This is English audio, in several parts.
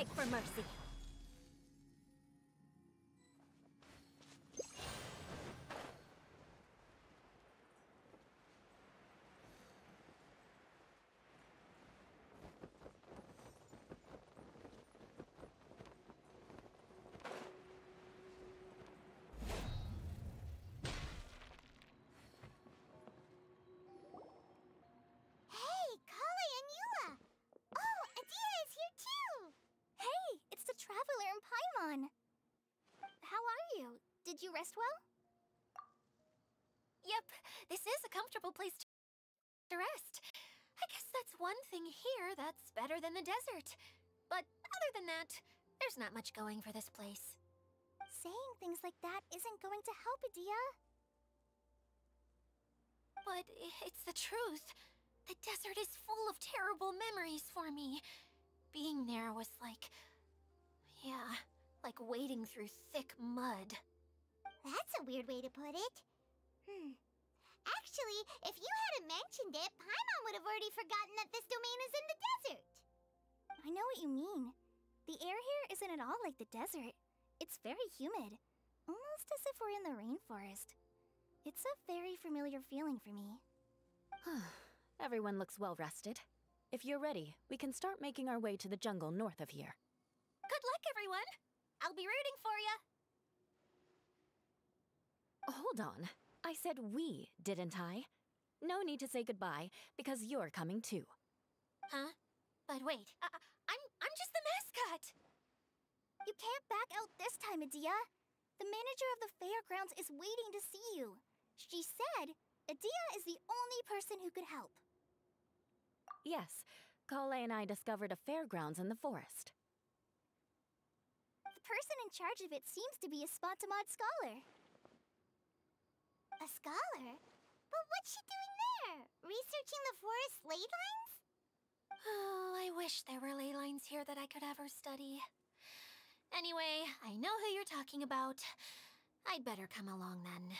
beg for mercy. Hey, Kali and Eula! Oh, Adia is here too! Hey, it's the Traveler and Paimon. How are you? Did you rest well? Yep, this is a comfortable place to rest. I guess that's one thing here that's better than the desert. But other than that, there's not much going for this place. Saying things like that isn't going to help, Adia. But it's the truth. The desert is full of terrible memories for me. Being there was like... yeah, like wading through thick mud. That's a weird way to put it. Actually, if you hadn't mentioned it, Paimon would have already forgotten that this domain is in the desert. I know what you mean. The air here isn't at all like the desert. It's very humid, almost as if we're in the rainforest. It's a very familiar feeling for me. Everyone looks well rested. If you're ready, we can start making our way to the jungle north of here. Good luck, everyone! I'll be rooting for you! Hold on. I said we, didn't I? No need to say goodbye, because you're coming too. Huh? But wait, I'm just the mascot! You can't back out this time, Adia. The manager of the fairgrounds is waiting to see you. She said Adia is the only person who could help. Yes, Kale and I discovered a fairgrounds in the forest. The person in charge of it seems to be a Spontamod scholar. A scholar? But what's she doing there? Researching the forest ley lines? Oh, I wish there were ley lines here that I could ever study. Anyway, I know who you're talking about. I'd better come along then.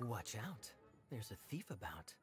Watch out. There's a thief about.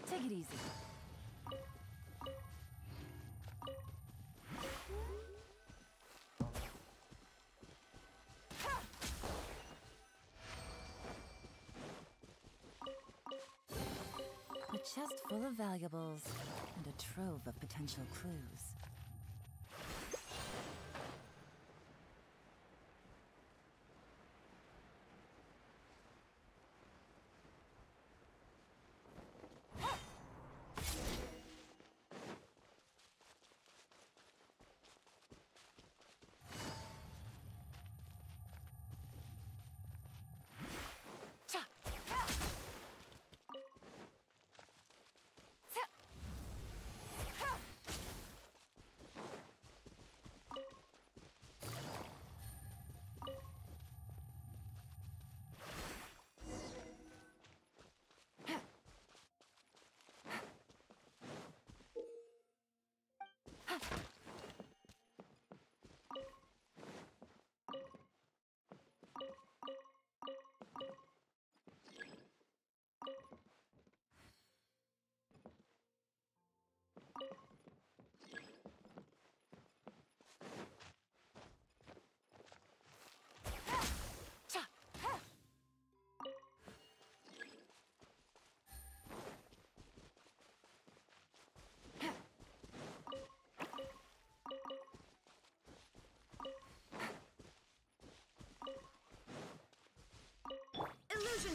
Take it easy. A chest full of valuables and a trove of potential clues.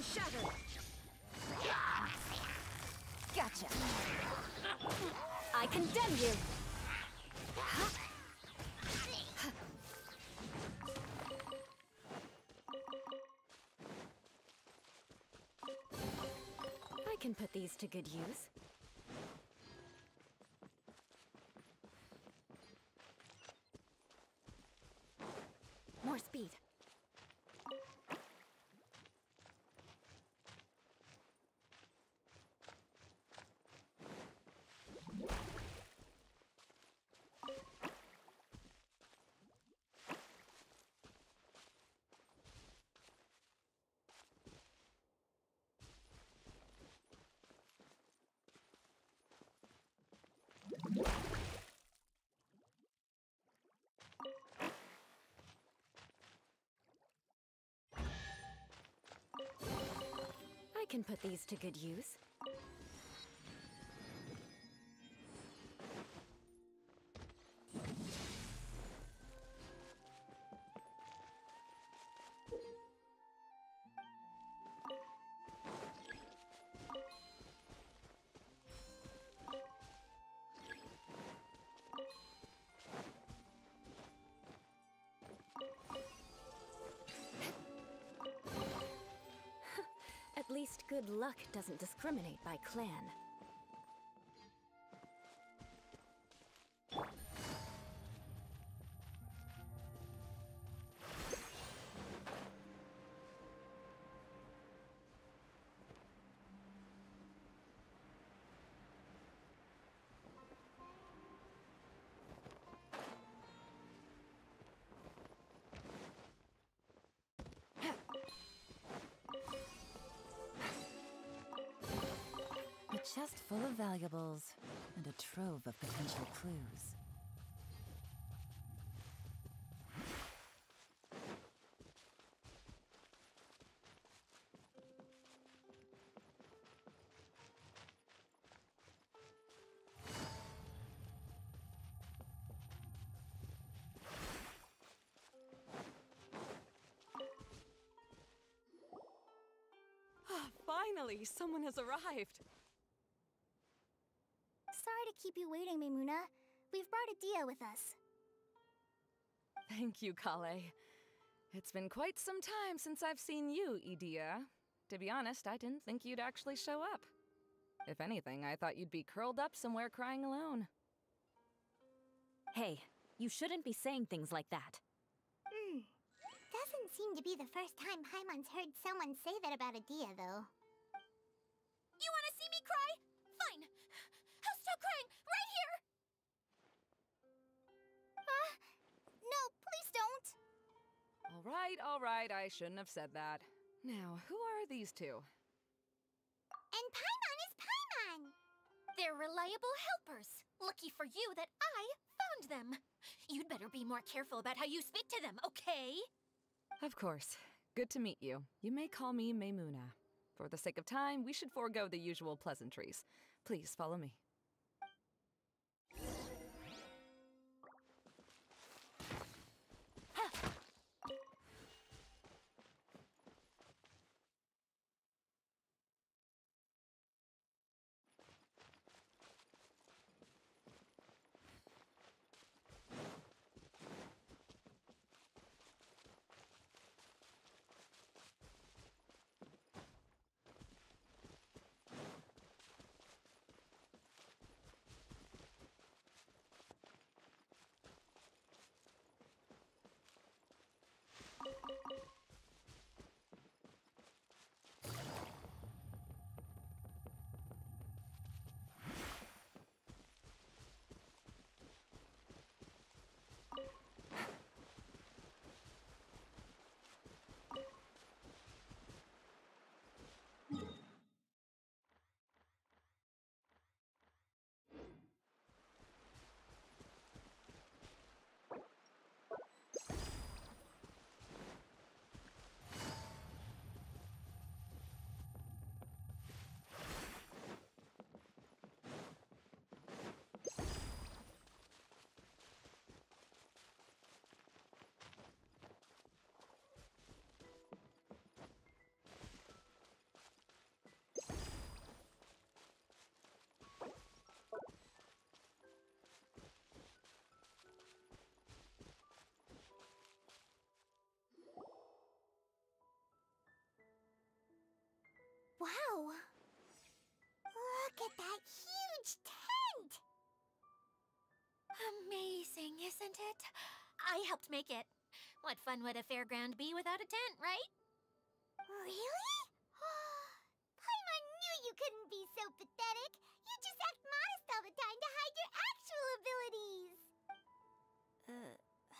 shattered! Gotcha! I condemn you! I can put these to good use. More speed. I can put these to good use. At least good luck doesn't discriminate by clan. A chest full of valuables, and a trove of potential clues. Finally, someone has arrived. Sorry to keep you waiting, Maimuna. We've brought Adia with us. Thank you, Kale. It's been quite some time since I've seen you, Idia. To be honest, I didn't think you'd actually show up. If anything, I thought you'd be curled up somewhere crying alone. Hey, you shouldn't be saying things like that. Doesn't seem to be the first time Paimon's heard someone say that about Adia, though. You wanna see me cry? Fine. I'll stop crying right here! No, please don't! All right, I shouldn't have said that. Now, who are these two? And Paimon is Paimon! They're reliable helpers. Lucky for you that I found them. You'd better be more careful about how you speak to them, okay? Of course. Good to meet you. You may call me Maimuna. For the sake of time, we should forego the usual pleasantries. Please follow me. what? I helped make it. What fun would a fairground be without a tent, right? Really? Paimon knew you couldn't be so pathetic. You just act modest all the time to hide your actual abilities.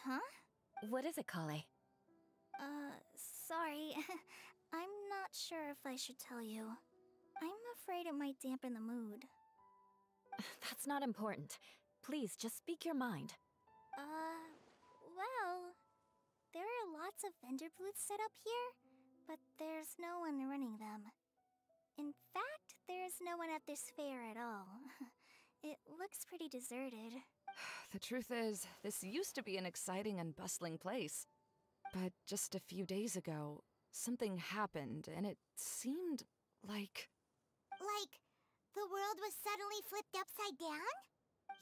Huh? What is it, Kale? Sorry. I'm not sure if I should tell you. I'm afraid it might dampen the mood. That's not important. Please, just speak your mind. Well, there are lots of vendor booths set up here, but there's no one running them. In fact, there's no one at this fair at all. It looks pretty deserted. The truth is, this used to be an exciting and bustling place. But just a few days ago, something happened, and it seemed like... Like, the world was suddenly flipped upside down?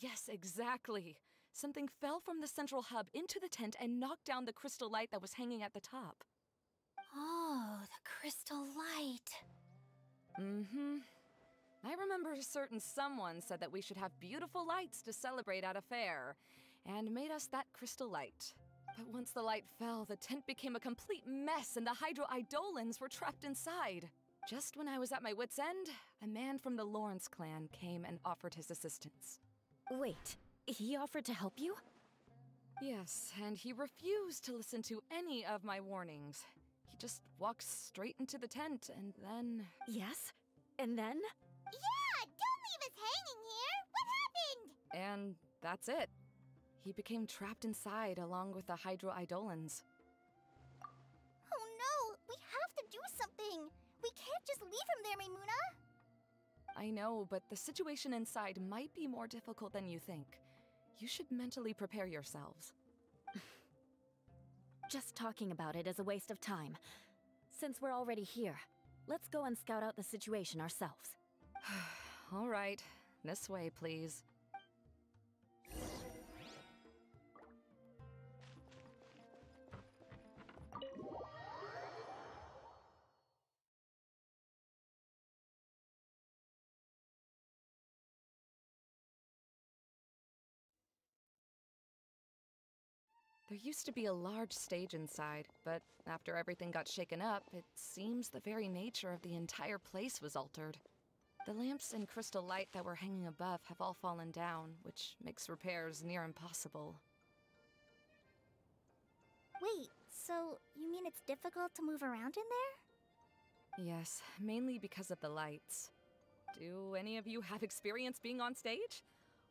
Yes, exactly. Something fell from the central hub into the tent and knocked down the crystal light that was hanging at the top. Oh, the crystal light. Mm-hmm. I remember a certain someone said that we should have beautiful lights to celebrate at a fair, and made us that crystal light. But once the light fell, the tent became a complete mess and the Hydro-Eidolons were trapped inside. Just when I was at my wit's end, a man from the Lawrence clan came and offered his assistance. Wait, he offered to help you? Yes, and he refused to listen to any of my warnings. He just walked straight into the tent and then... Yes? And then? Yeah, don't leave us hanging here! What happened? And that's it. He became trapped inside along with the Hydro-Eidolons. Oh no! We have to do something! We can't just leave him there, Maimuna! I know, but the situation inside might be more difficult than you think. You should mentally prepare yourselves. Just talking about it is a waste of time. Since we're already here, let's go and scout out the situation ourselves. All right, this way, please. There used to be a large stage inside, but after everything got shaken up, it seems the very nature of the entire place was altered. The lamps and crystal light that were hanging above have all fallen down, which makes repairs near impossible. Wait, so you mean it's difficult to move around in there? Yes, mainly because of the lights. Do any of you have experience being on stage?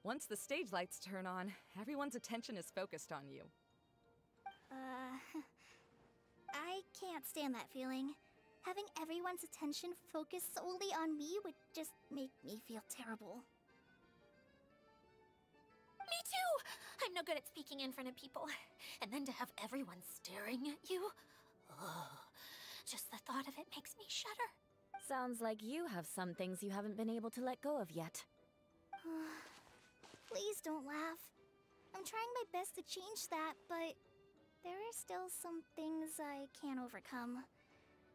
Once the stage lights turn on, everyone's attention is focused on you. I can't stand that feeling. Having everyone's attention focused solely on me would just make me feel terrible. Me too! I'm no good at speaking in front of people. And then to have everyone staring at you? Oh, just the thought of it makes me shudder. Sounds like you have some things you haven't been able to let go of yet. Please don't laugh. I'm trying my best to change that, but there are still some things I can't overcome.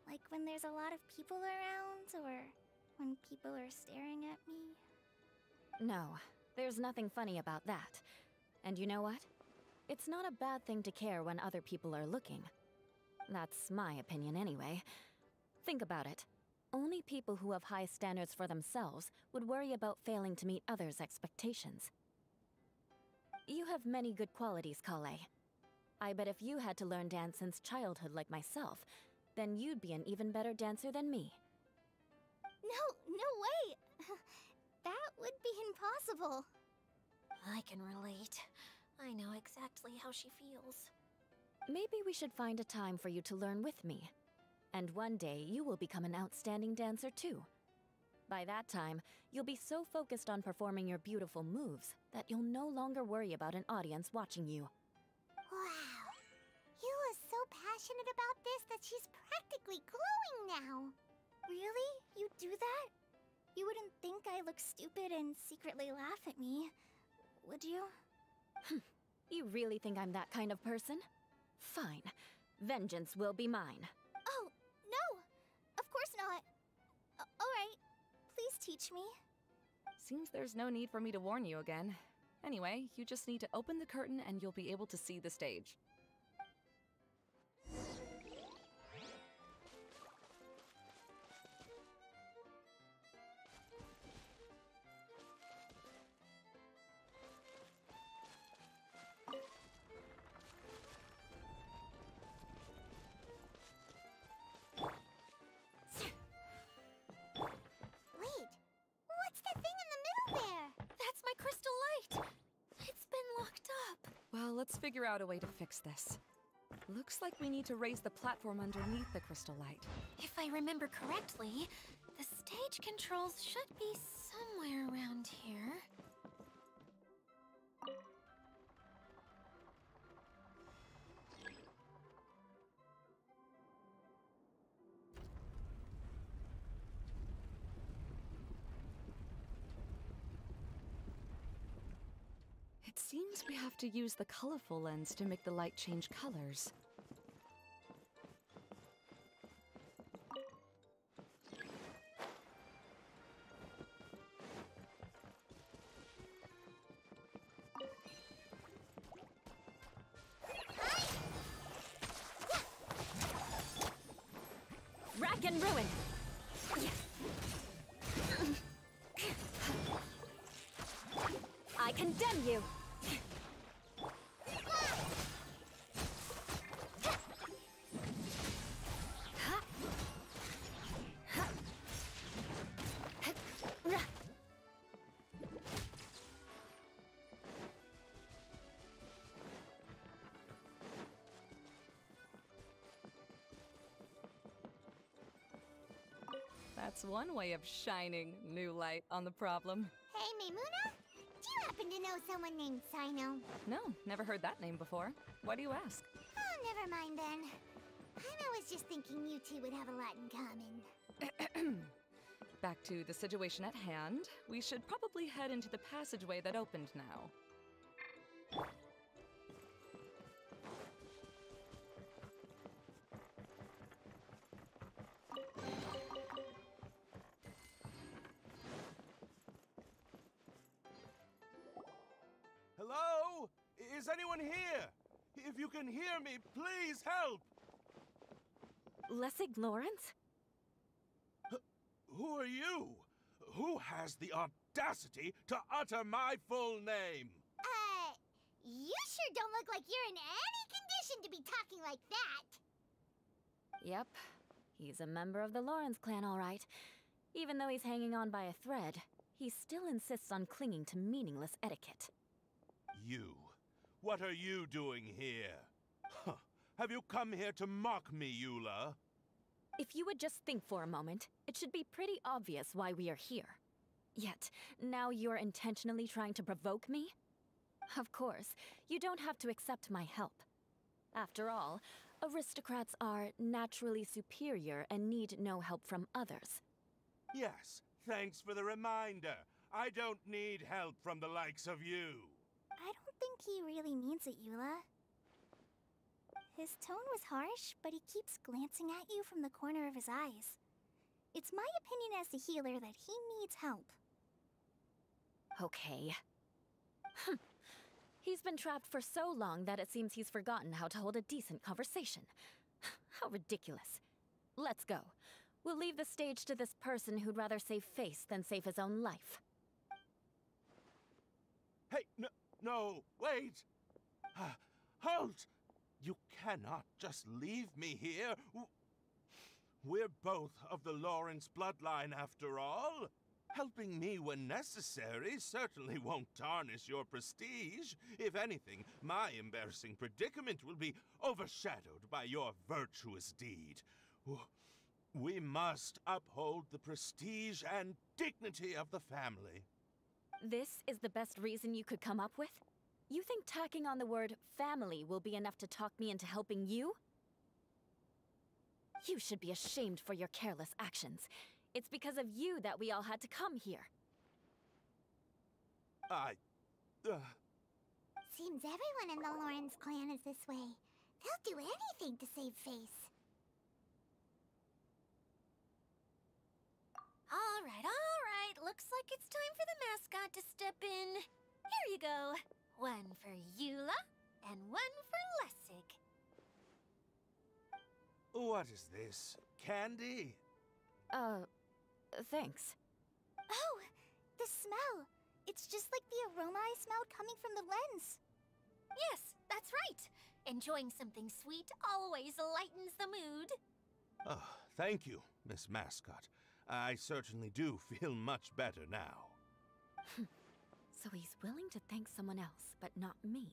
Like when there's a lot of people around, or when people are staring at me. No, there's nothing funny about that. And you know what? It's not a bad thing to care when other people are looking. That's my opinion anyway. Think about it. Only people who have high standards for themselves would worry about failing to meet others' expectations. You have many good qualities, Kale. I bet if you had to learn dance since childhood like myself, then you'd be an even better dancer than me. No way! That would be impossible. I can relate. I know exactly how she feels. Maybe we should find a time for you to learn with me. And one day, you will become an outstanding dancer too. By that time, you'll be so focused on performing your beautiful moves that you'll no longer worry about an audience watching you. Wow. You are so passionate about this that she's practically glowing now. Really? You do that? You wouldn't think I look stupid and secretly laugh at me, would you? You really think I'm that kind of person? Fine. Vengeance will be mine. Oh, no! Of course not. Alright. Please teach me. Seems there's no need for me to warn you again. Anyway, you just need to open the curtain and you'll be able to see the stage. Wait, what's that thing in the middle there? That's my crystal light! It's been locked up. Well, let's figure out a way to fix this. Looks like we need to raise the platform underneath the crystal light. If I remember correctly, the stage controls should be somewhere around here. It seems we have to use the colorful lens to make the light change colors. Rack and ruin! I condemn you! That's one way of shining new light on the problem. Hey, Maimuna? Do you happen to know someone named Sino? No, never heard that name before. Why do you ask? Oh, never mind then. I was just thinking you two would have a lot in common. Back to the situation at hand. We should probably head into the passageway that opened now. Hello? Is anyone here? If you can hear me, please help! Lessig Lawrence? Who are you? Who has the audacity to utter my full name? You sure don't look like you're in any condition to be talking like that. Yep. He's a member of the Lawrence clan, all right. Even though he's hanging on by a thread, he still insists on clinging to meaningless etiquette. You. What are you doing here? Huh. Have you come here to mock me, Eula? If you would just think for a moment, it should be pretty obvious why we are here. Yet, now you're intentionally trying to provoke me? Of course, you don't have to accept my help. After all, aristocrats are naturally superior and need no help from others. Yes, thanks for the reminder. I don't need help from the likes of you. I don't think he really means it, Eula. His tone was harsh, but he keeps glancing at you from the corner of his eyes. It's my opinion as the healer that he needs help. Okay. He's been trapped for so long that it seems he's forgotten how to hold a decent conversation. How ridiculous. Let's go. We'll leave the stage to this person who'd rather save face than save his own life. Hey, no, wait! Halt! You cannot just leave me here. We're both of the Lawrence bloodline after all. Helping me when necessary certainly won't tarnish your prestige. If anything, my embarrassing predicament will be overshadowed by your virtuous deed. We must uphold the prestige and dignity of the family. This is the best reason you could come up with? You think tacking on the word family will be enough to talk me into helping you? You should be ashamed for your careless actions. It's because of you that we all had to come here. Seems everyone in the Lawrence clan is this way. They'll do anything to save face. All right. Looks like it's time for the mascot to step in. Here you go. for Eula, and one for Lessig. What is this? Candy? Thanks. Oh, the smell! It's just like the aroma I smelled coming from the lens. Yes, that's right. Enjoying something sweet always lightens the mood. Oh, thank you, Miss Mascot. I certainly do feel much better now. So he's willing to thank someone else, but not me.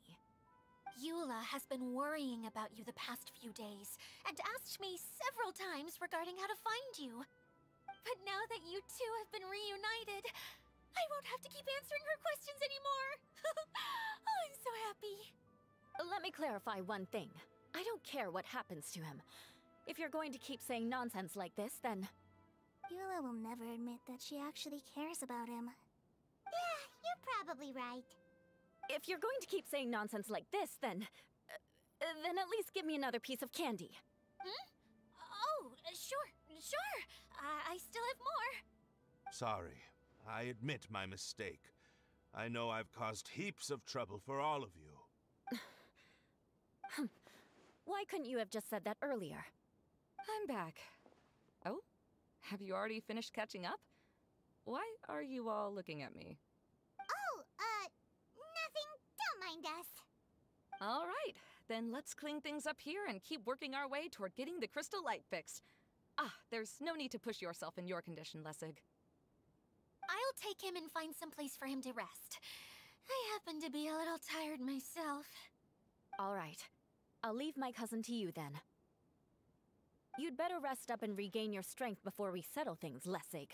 Eula has been worrying about you the past few days, and asked me several times regarding how to find you. But now that you two have been reunited, I won't have to keep answering her questions anymore. Oh, I'm so happy. Let me clarify one thing. I don't care what happens to him. If you're going to keep saying nonsense like this, then... Eula will never admit that she actually cares about him. Yeah, you're probably right. If you're going to keep saying nonsense like this, then at least give me another piece of candy. Hmm? Oh, sure. I still have more. Sorry. I admit my mistake. I know I've caused heaps of trouble for all of you. Why couldn't you have just said that earlier? I'm back. Oh? Have you already finished catching up? Why are you all looking at me? Oh, nothing. Don't mind us. All right, then let's clean things up here and keep working our way toward getting the crystal light fixed. Ah, there's no need to push yourself in your condition, Lessig. I'll take him and find some place for him to rest. I happen to be a little tired myself. All right. I'll leave my cousin to you then. You'd better rest up and regain your strength before we settle things, Lessig.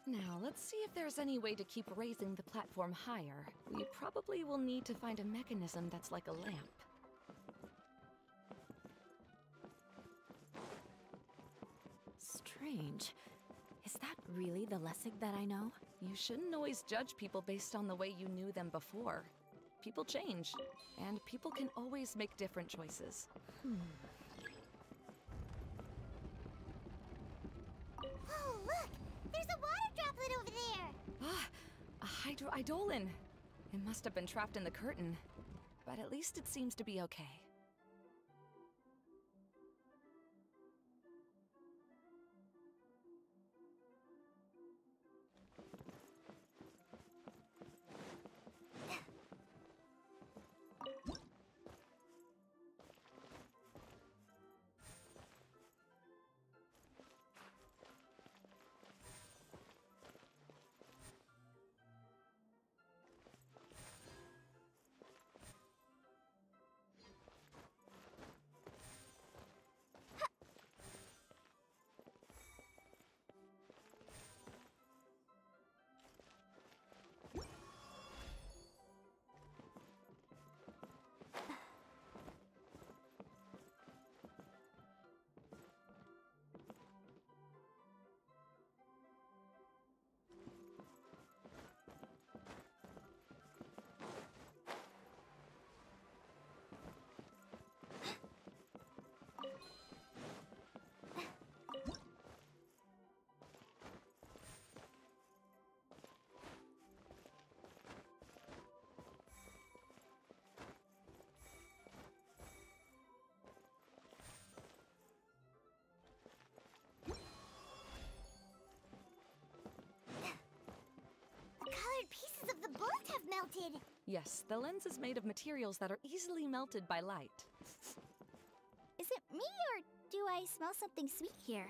Now, let's see if there's any way to keep raising the platform higher. We probably will need to find a mechanism that's like a lamp. Strange. Is that really the Lessig that I know? You shouldn't always judge people based on the way you knew them before. People change, and people can always make different choices. Oh, look! There's a water droplet over there! Ah, a hydroidolin. It must have been trapped in the curtain, but at least it seems to be okay. Colored pieces of the bullet have melted! Yes, the lens is made of materials that are easily melted by light. Is it me, or do I smell something sweet here?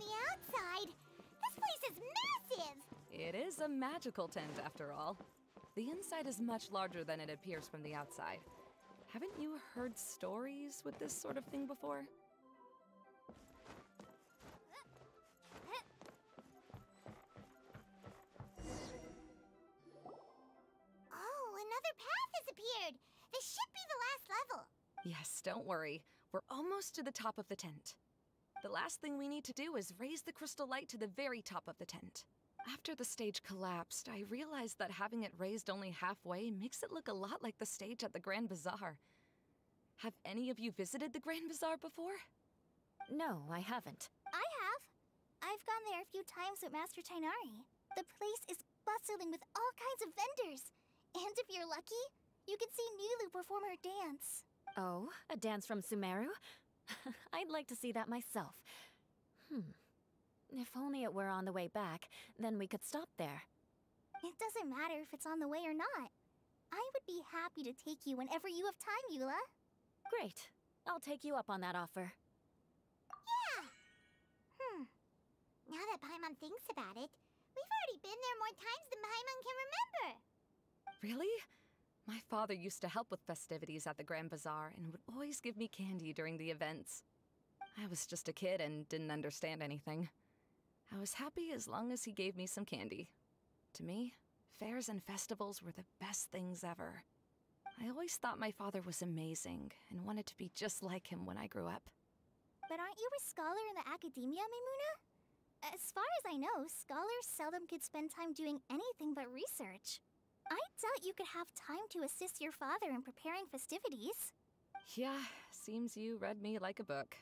the outside. This place is massive! It is a magical tent, after all. The inside is much larger than it appears from the outside. Haven't you heard stories with this sort of thing before? Oh, another path has appeared! This should be the last level! Yes, don't worry. We're almost to the top of the tent. The last thing we need to do is raise the crystal light to the very top of the tent. After the stage collapsed, I realized that having it raised only halfway makes it look a lot like the stage at the Grand Bazaar. Have any of you visited the Grand Bazaar before? No, I haven't. I have. I've gone there a few times with Master Tainari. The place is bustling with all kinds of vendors. And if you're lucky, you can see Nulu perform her dance. Oh, a dance from Sumeru? I'd like to see that myself. If only it were on the way back, then we could stop there. It doesn't matter if it's on the way or not. I would be happy to take you whenever you have time, Eula. Great. I'll take you up on that offer. Yeah! Now that Paimon thinks about it, we've already been there more times than Paimon can remember. Really? My father used to help with festivities at the Grand Bazaar and would always give me candy during the events. I was just a kid and didn't understand anything. I was happy as long as he gave me some candy. To me, fairs and festivals were the best things ever. I always thought my father was amazing and wanted to be just like him when I grew up. But aren't you a scholar in the academia, Maimuna? As far as I know, scholars seldom could spend time doing anything but research. I doubt you could have time to assist your father in preparing festivities. Yeah, seems you read me like a book.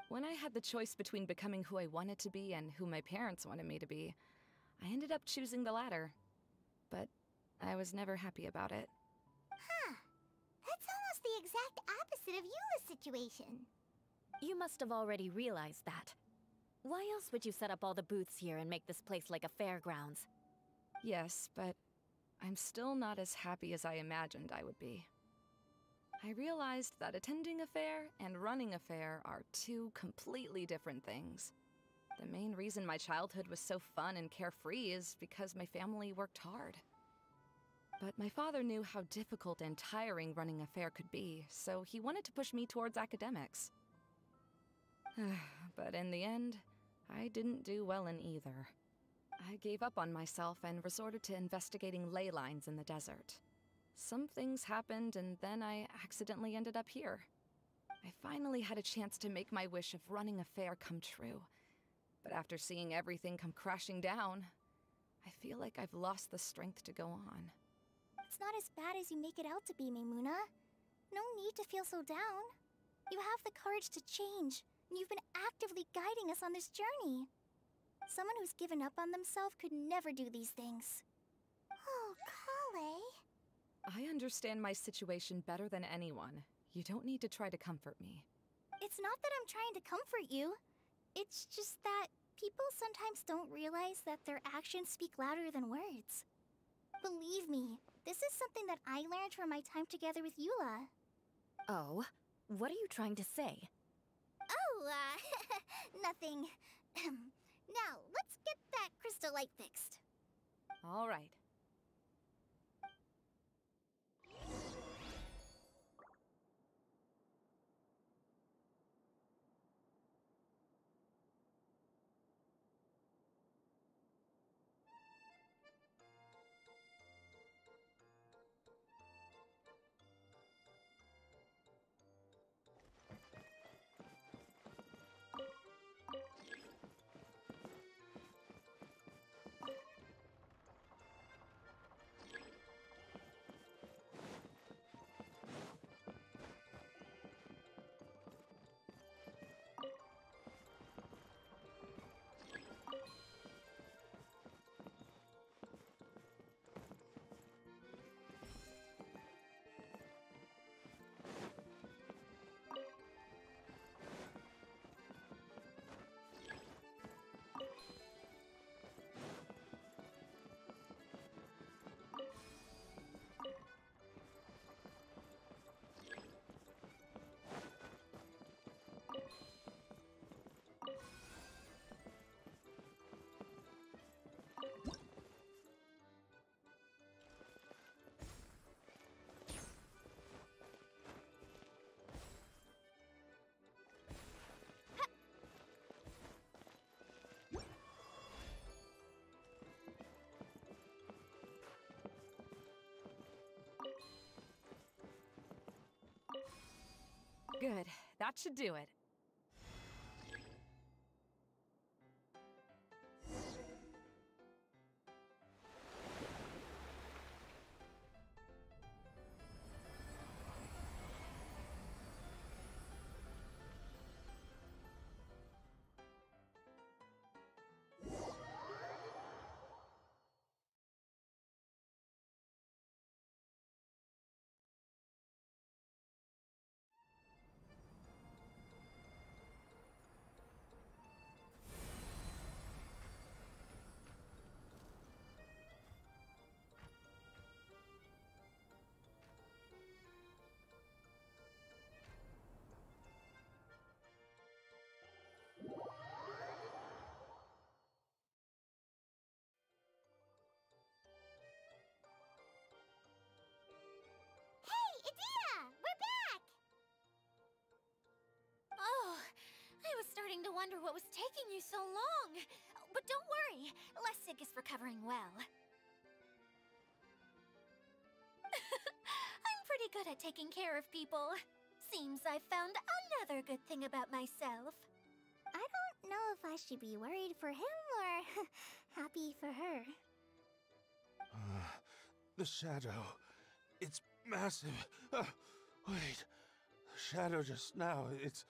When I had the choice between becoming who I wanted to be and who my parents wanted me to be, I ended up choosing the latter. But I was never happy about it. Huh. That's almost the exact opposite of Eula's situation. You must have already realized that. Why else would you set up all the booths here and make this place like a fairgrounds? Yes, but I'm still not as happy as I imagined I would be. I realized that attending a fair and running a fair are two completely different things. The main reason my childhood was so fun and carefree is because my family worked hard. But my father knew how difficult and tiring running a fair could be, so he wanted to push me towards academics. But in the end, I didn't do well in either. I gave up on myself and resorted to investigating ley lines in the desert. Some things happened, and then I accidentally ended up here. I finally had a chance to make my wish of running a fair come true. But after seeing everything come crashing down, I feel like I've lost the strength to go on. It's not as bad as you make it out to be, Maimuna. No need to feel so down. You have the courage to change, and you've been actively guiding us on this journey. Someone who's given up on themselves could never do these things. Oh, Kale. I understand my situation better than anyone. You don't need to try to comfort me. It's not that I'm trying to comfort you. It's just that people sometimes don't realize that their actions speak louder than words. Believe me, this is something that I learned from my time together with Eula. Oh, what are you trying to say? Oh, nothing. Now, let's get that crystal light fixed. All right. Good. That should do it. Hey, Idea! We're back! Oh, I was starting to wonder what was taking you so long. But don't worry, Lessig is recovering well. I'm pretty good at taking care of people. Seems I've found another good thing about myself. I don't know if I should be worried for him or happy for her. The shadow. It's massive. Wait. The shadow just now, it's...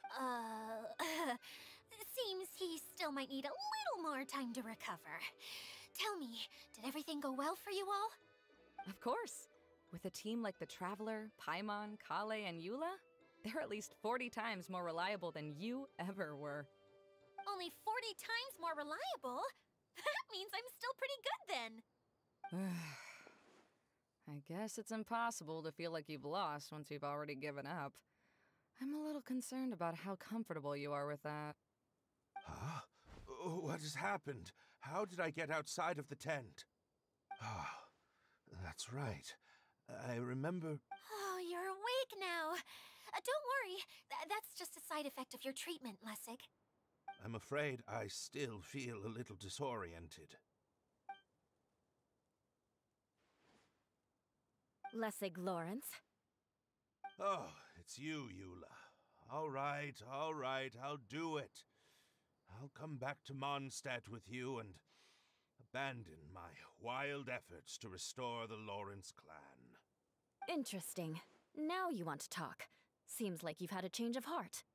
Seems he still might need a little more time to recover. Tell me, did everything go well for you all? Of course. With a team like the Traveler, Paimon, Kale, and Eula, they're at least 40 times more reliable than you ever were. Only 40 times more reliable? That means I'm still pretty good then. I guess it's impossible to feel like you've lost once you've already given up. I'm a little concerned about how comfortable you are with that. Huh? What has happened? How did I get outside of the tent? Ah, that's right. I remember... Oh, you're awake now. Don't worry, that's just a side effect of your treatment, Lessig. I'm afraid I still feel a little disoriented. Lessig Lawrence. Oh, it's you, Eula. All right, I'll do it. I'll come back to Mondstadt with you and abandon my wild efforts to restore the Lawrence clan. Interesting. Now you want to talk. Seems like you've had a change of heart.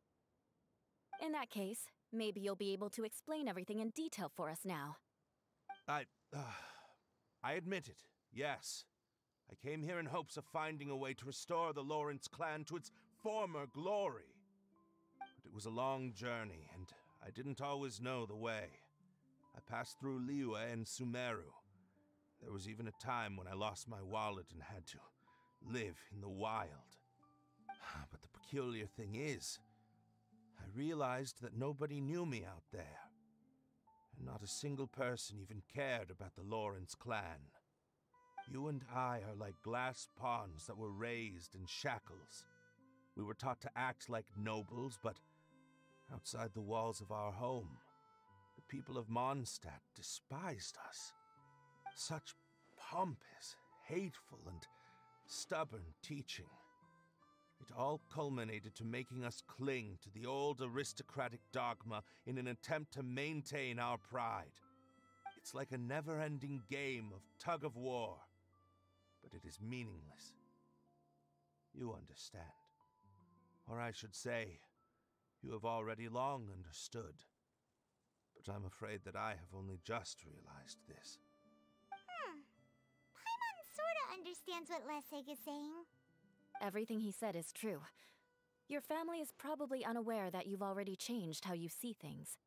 In that case, maybe you'll be able to explain everything in detail for us now. I admit it, yes. I came here in hopes of finding a way to restore the Lawrence clan to its former glory. But it was a long journey, and I didn't always know the way. I passed through Liyue and Sumeru. There was even a time when I lost my wallet and had to live in the wild. But the peculiar thing is, I realized that nobody knew me out there. And not a single person even cared about the Lawrence clan. You and I are like glass pawns that were raised in shackles. We were taught to act like nobles, but outside the walls of our home, the people of Mondstadt despised us. Such pompous, hateful, and stubborn teaching. It all culminated to making us cling to the old aristocratic dogma in an attempt to maintain our pride. It's like a never-ending game of tug-of-war, but it is meaningless. You understand. Or I should say, you have already long understood. But I'm afraid that I have only just realized this. Paimon sorta understands what Lessig is saying. Everything he said is true. Your family is probably unaware that you've already changed how you see things.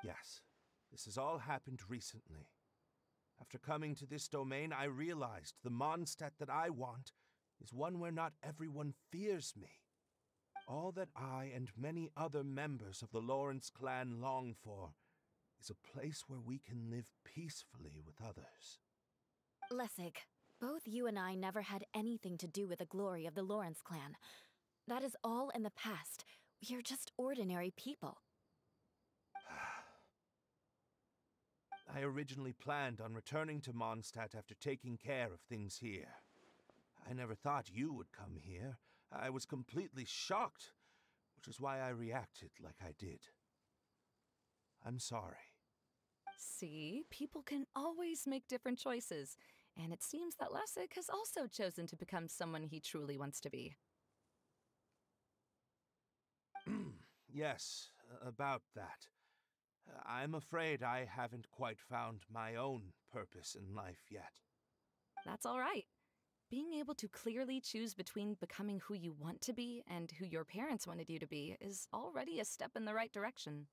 Yes, this has all happened recently. After coming to this domain, I realized the Mondstadt that I want is one where not everyone fears me. All that I and many other members of the Lawrence clan long for is a place where we can live peacefully with others. Lessig, both you and I never had anything to do with the glory of the Lawrence clan. That is all in the past. We are just ordinary people. I originally planned on returning to Mondstadt after taking care of things here. I never thought you would come here. I was completely shocked which is why I reacted like I did. I'm sorry. See, people can always make different choices, and it seems that Lessig has also chosen to become someone he truly wants to be. Yes, about that. I'm afraid I haven't quite found my own purpose in life yet. That's all right. Being able to clearly choose between becoming who you want to be and who your parents wanted you to be is already a step in the right direction.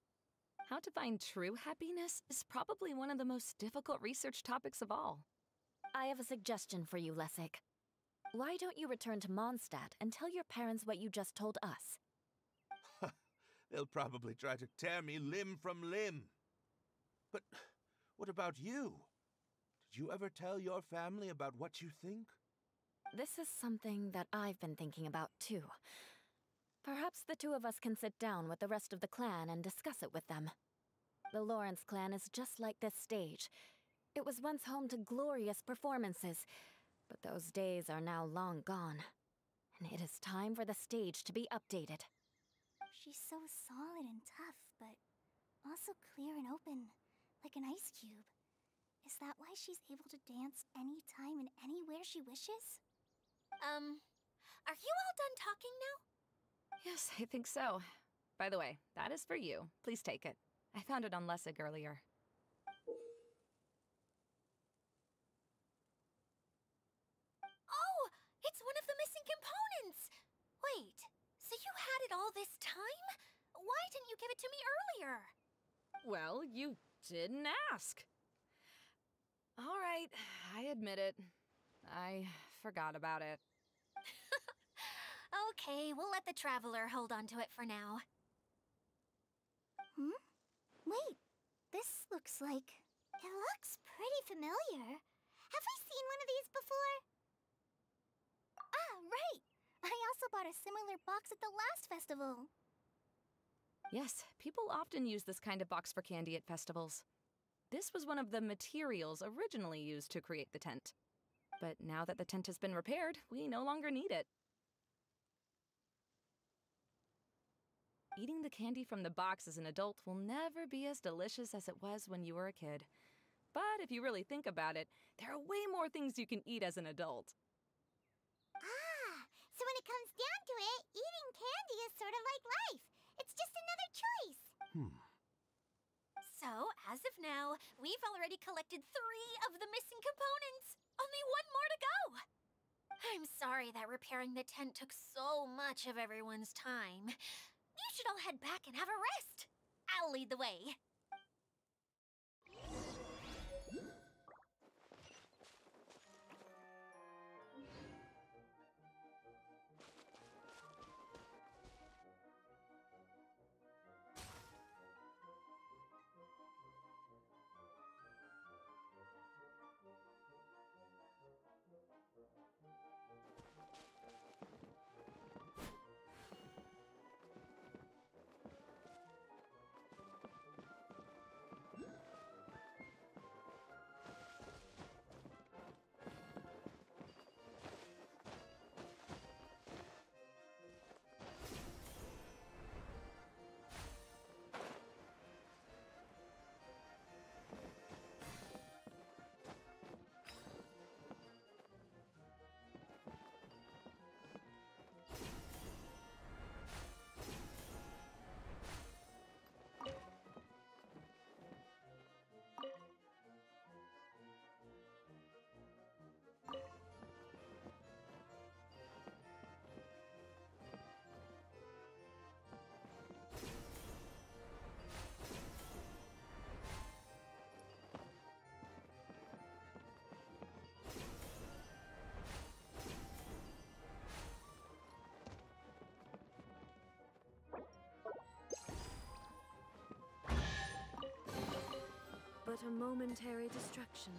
How to find true happiness is probably one of the most difficult research topics of all. I have a suggestion for you, Lessig. Why don't you return to Mondstadt and tell your parents what you just told us? They'll probably try to tear me limb from limb. But what about you? Did you ever tell your family about what you think? This is something that I've been thinking about, too. Perhaps the two of us can sit down with the rest of the clan and discuss it with them. The Lawrence clan is just like this stage. It was once home to glorious performances, but those days are now long gone. And it is time for the stage to be updated. She's so solid and tough, but also clear and open, like an ice cube. Is that why she's able to dance anytime and anywhere she wishes? Are you all done talking now? Yes, I think so. By the way, that is for you. Please take it. I found it on Lessig earlier. Oh, it's one of the missing components! Wait, so you had it all this time? Why didn't you give it to me earlier? Well, you didn't ask. All right, I admit it. I forgot about it. Okay, we'll let the Traveler hold on to it for now. Wait, this looks like... It looks pretty familiar. Have we seen one of these before? Ah, right! I also bought a similar box at the last festival. Yes, people often use this kind of box for candy at festivals. This was one of the materials originally used to create the tent. But now that the tent has been repaired, we no longer need it. Eating the candy from the box as an adult will never be as delicious as it was when you were a kid. But if you really think about it, there are way more things you can eat as an adult. Ah, so when it comes down to it, eating candy is sort of like life. It's just another choice. So, as of now, we've already collected 3 of the missing components. Only 1 more to go. I'm sorry that repairing the tent took so much of everyone's time. You should all head back and have a rest. I'll lead the way. But a momentary distraction.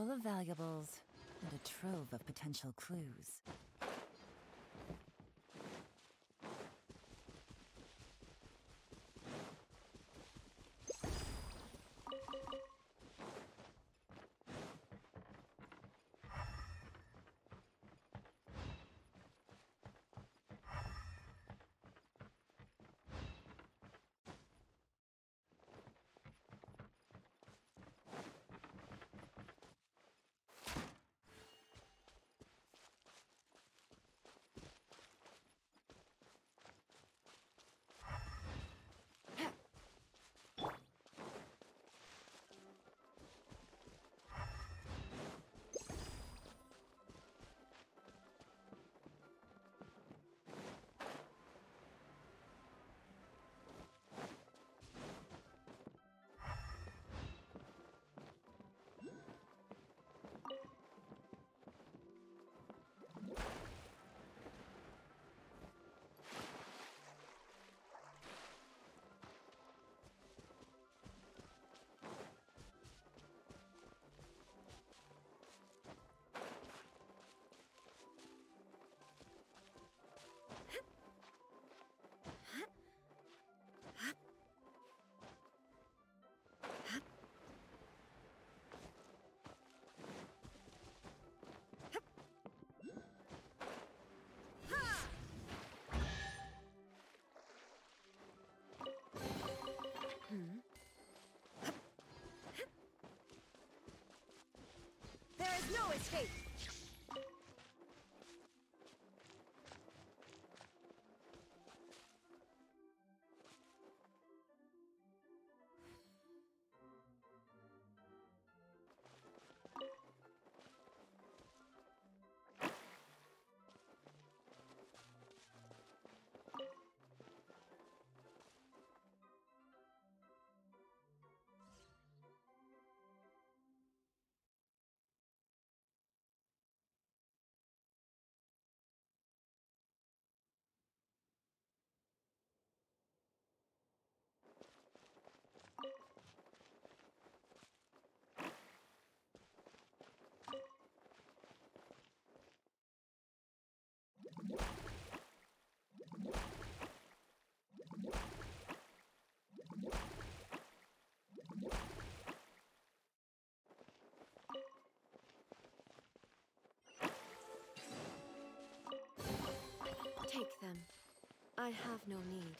full of valuables and a trove of potential clues. There is no escape! Take them. I have no need.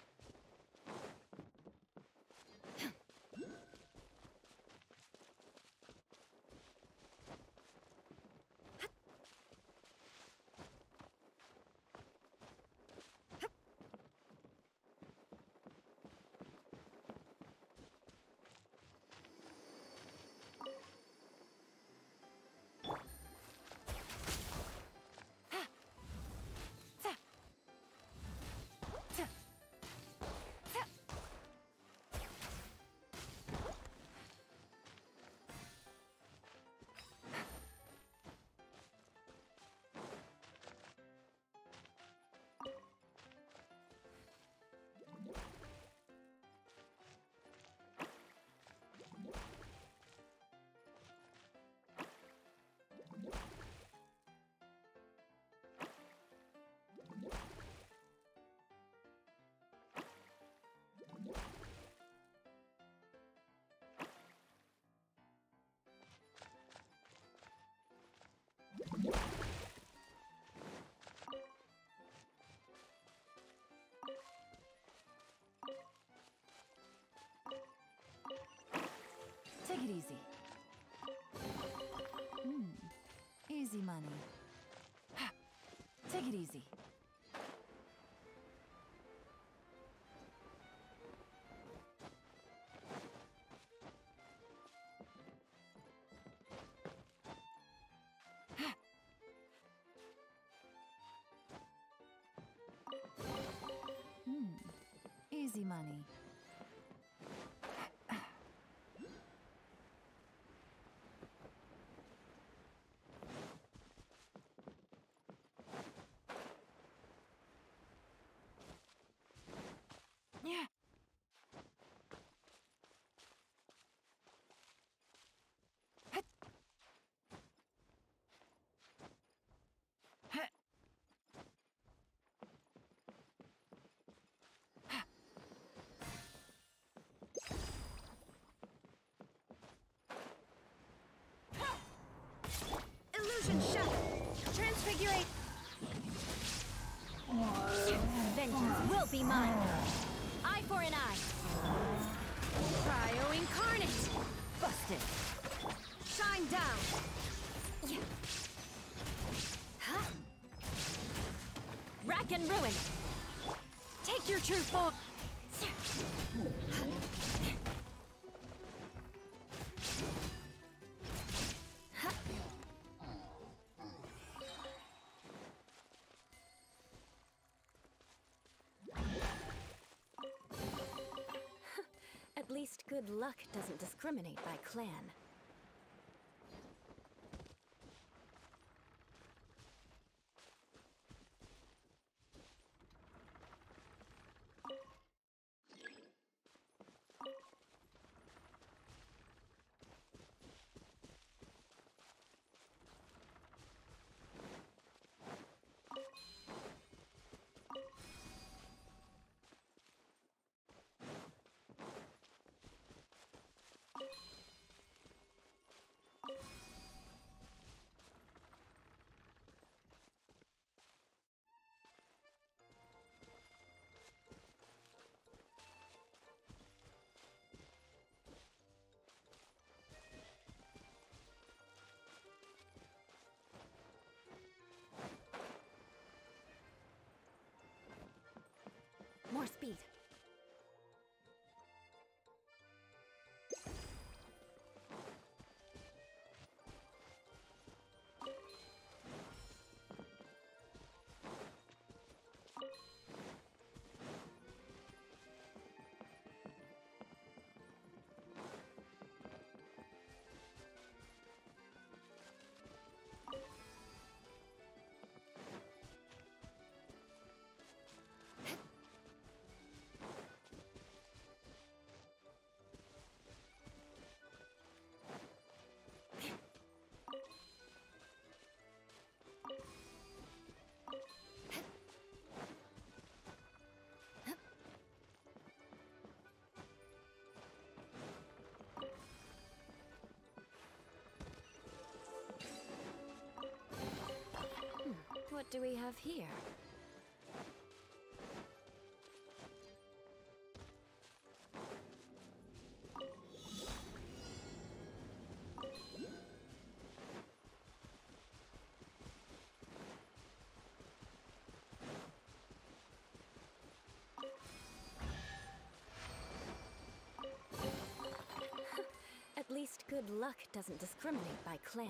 Take it easy. Easy money. Take it easy. Easy money. Yeah. Vengeance will be mine. Eye for an eye. Cryo incarnate. Busted. Shine down. Huh? Rack and ruin. Take your true form. At least good luck doesn't discriminate by clan. More speed. What do we have here? At least good luck doesn't discriminate by clan.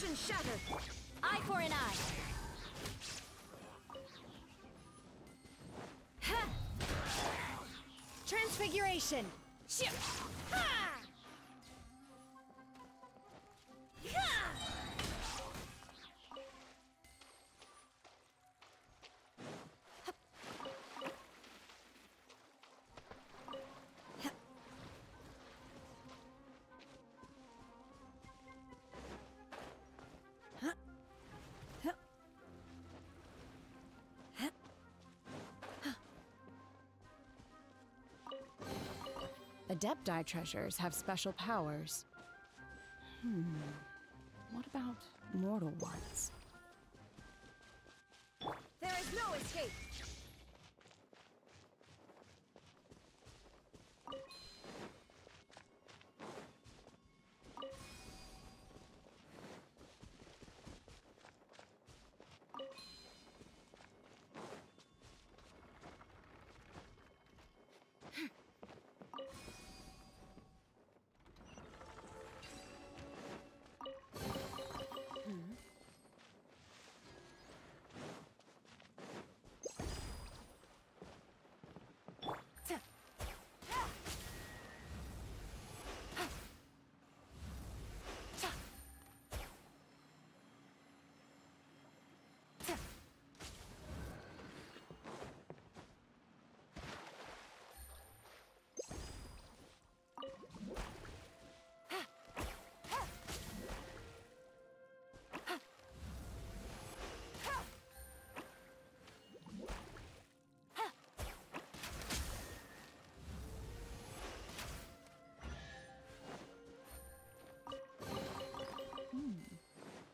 Illusion shattered! Eye for an eye! Ha! Transfiguration! Shoo! Ha! Ha! Adepti treasures have special powers. What about mortal ones? There is no escape!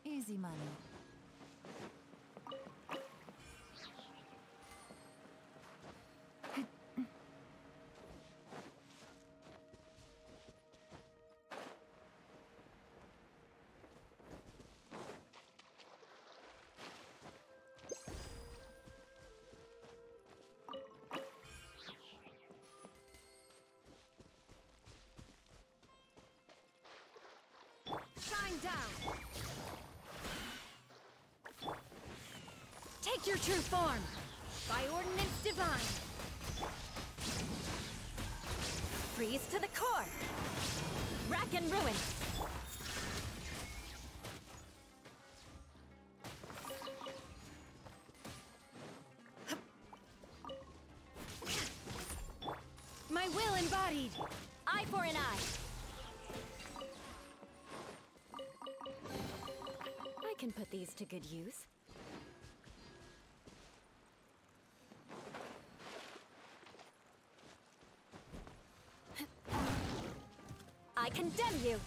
Easy money. Shine down! Take your true form! By ordinance divine! Freeze to the core! Rack and ruin! My will embodied! Eye for an eye! I can put these to good use. I condemn you!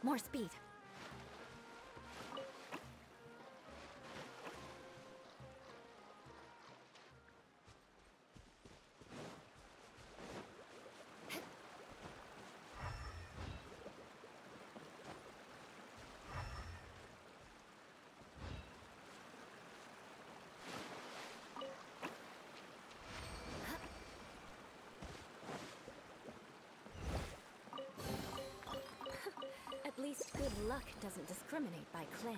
More speed. At least good luck doesn't discriminate by clan.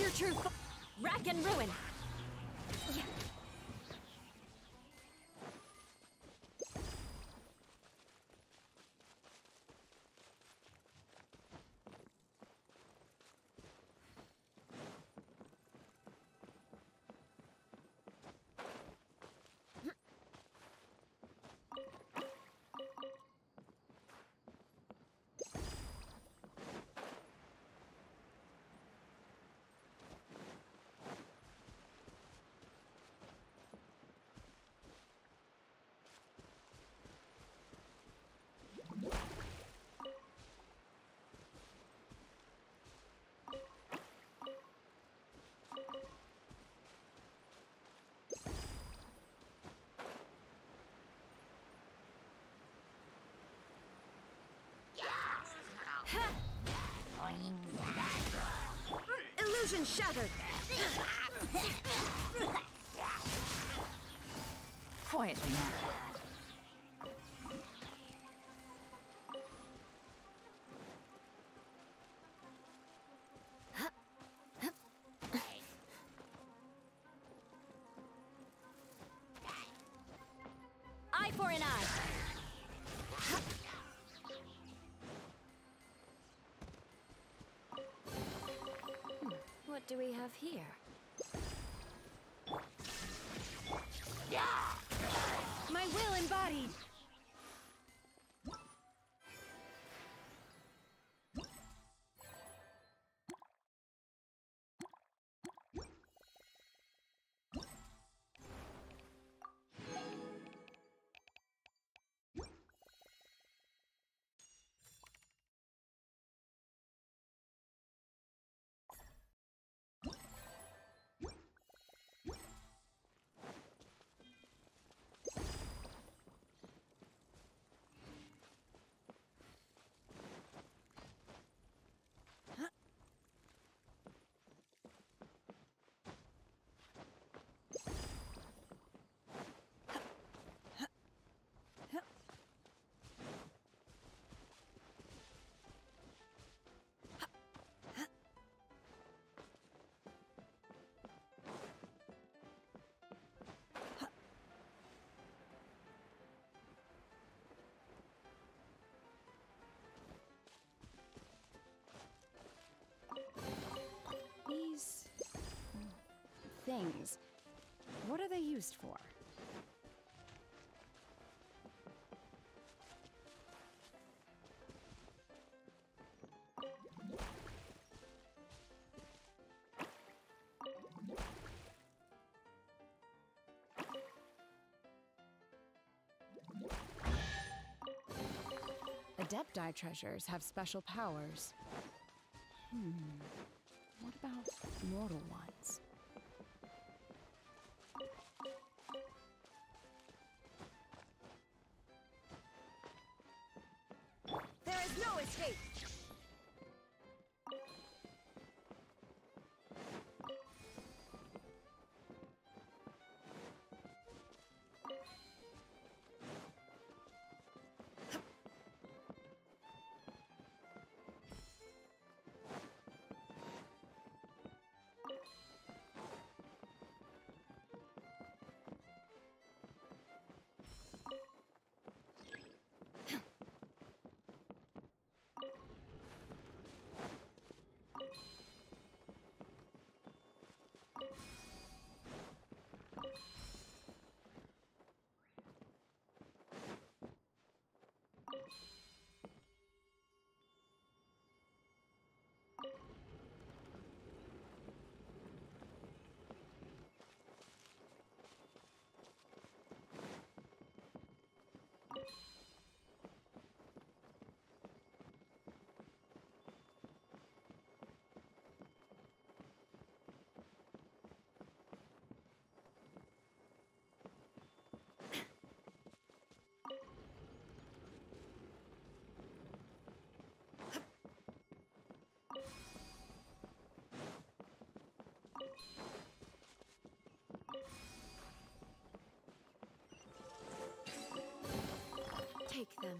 your true rack and ruin. Illusion shattered! Quietly now. Eye for an eye! What do we have here? My will embodied! These things, what are they used for? Adepti treasures have special powers. What about mortal ones? There is no escape! Take them.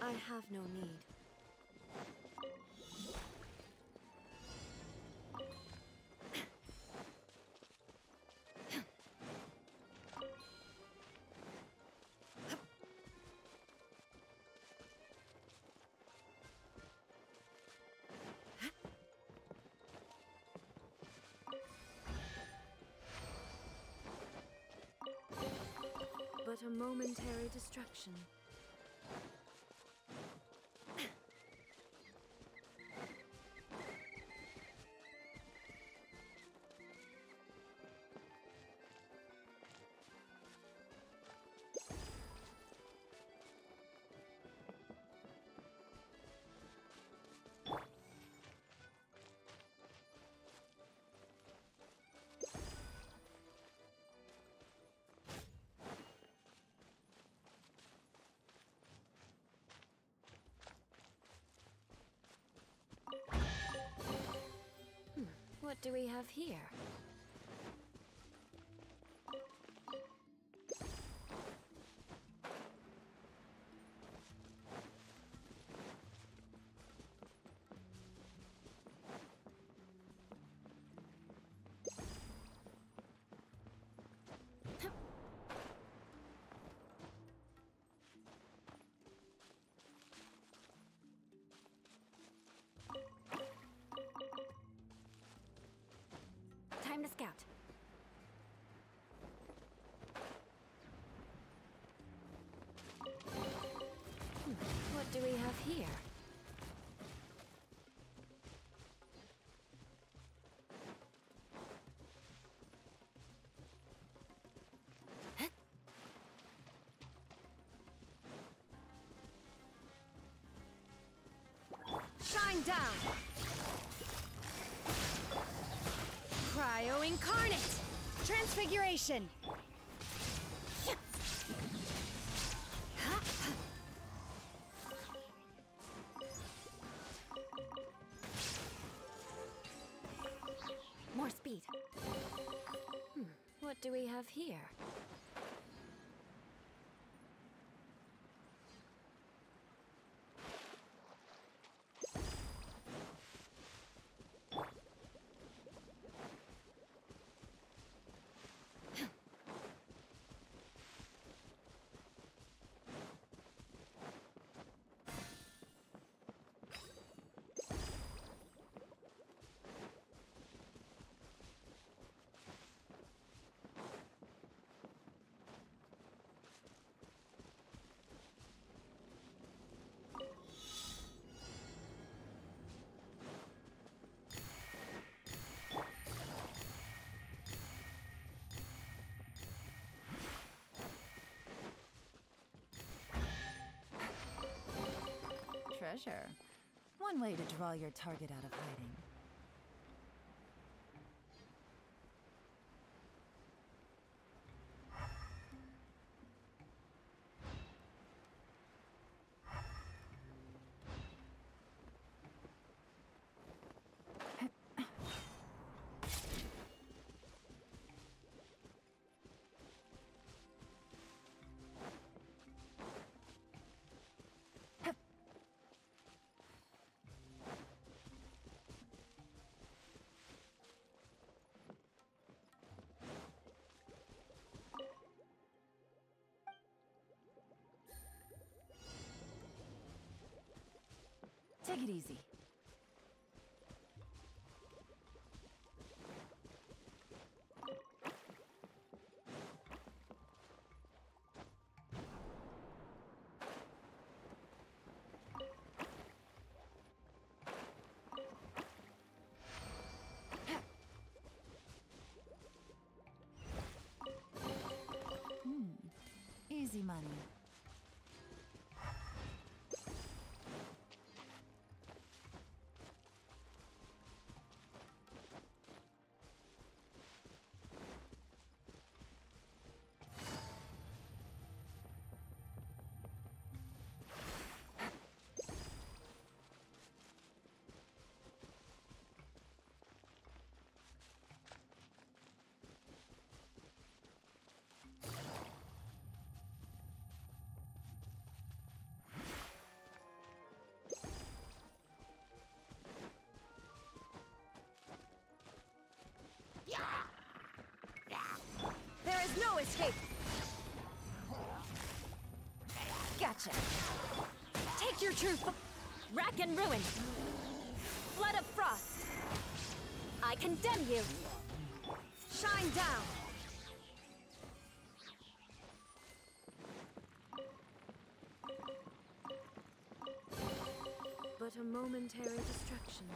I have no need. but a momentary distraction. What do we have here? Time to scout. What do we have here? Shine down! Cryo Incarnate! Transfiguration! More speed. What do we have here? Treasure. One way to draw your target out of hiding. Take it easy. Easy money. There is no escape! Gotcha. Take your truth! Rack and ruin. Flood of frost. I condemn you. Shine down! but a momentary distraction.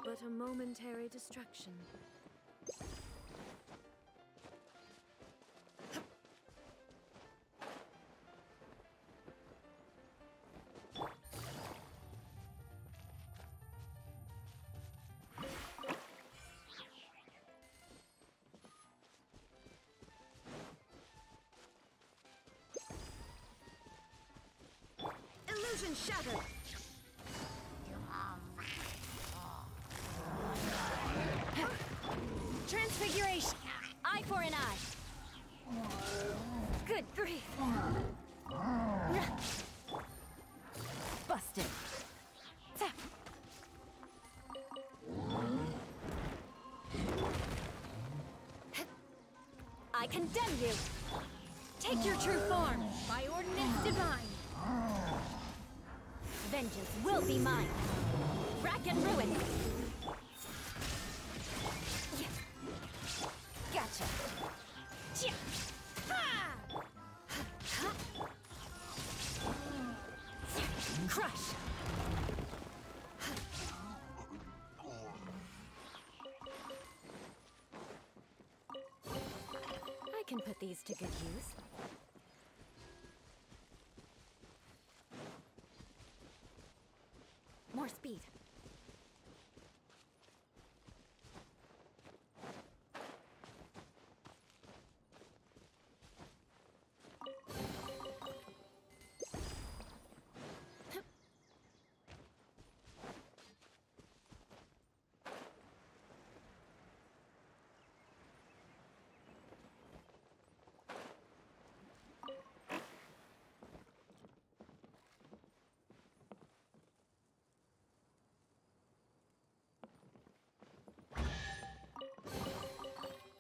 But a momentary distraction. Illusion shattered! Transfiguration! Eye for an eye. Good grief! Busted. Tap. I condemn you. Take your true form, by ordinance divine! Vengeance will be mine. Rack and ruin. Gotcha. Crush. I can put these to good use. More speed.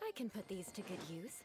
I can put these to good use.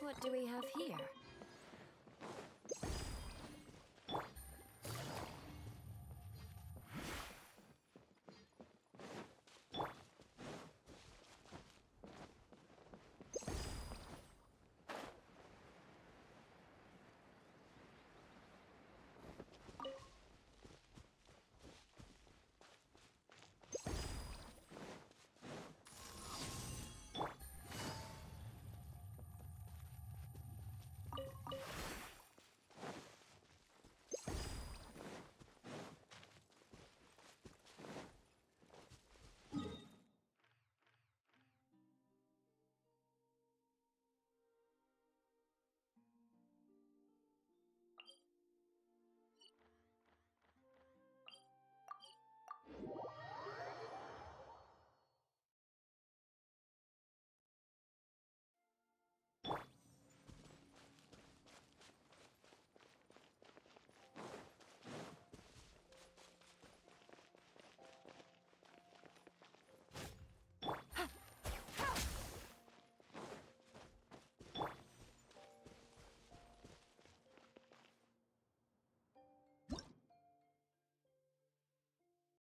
What do we have here?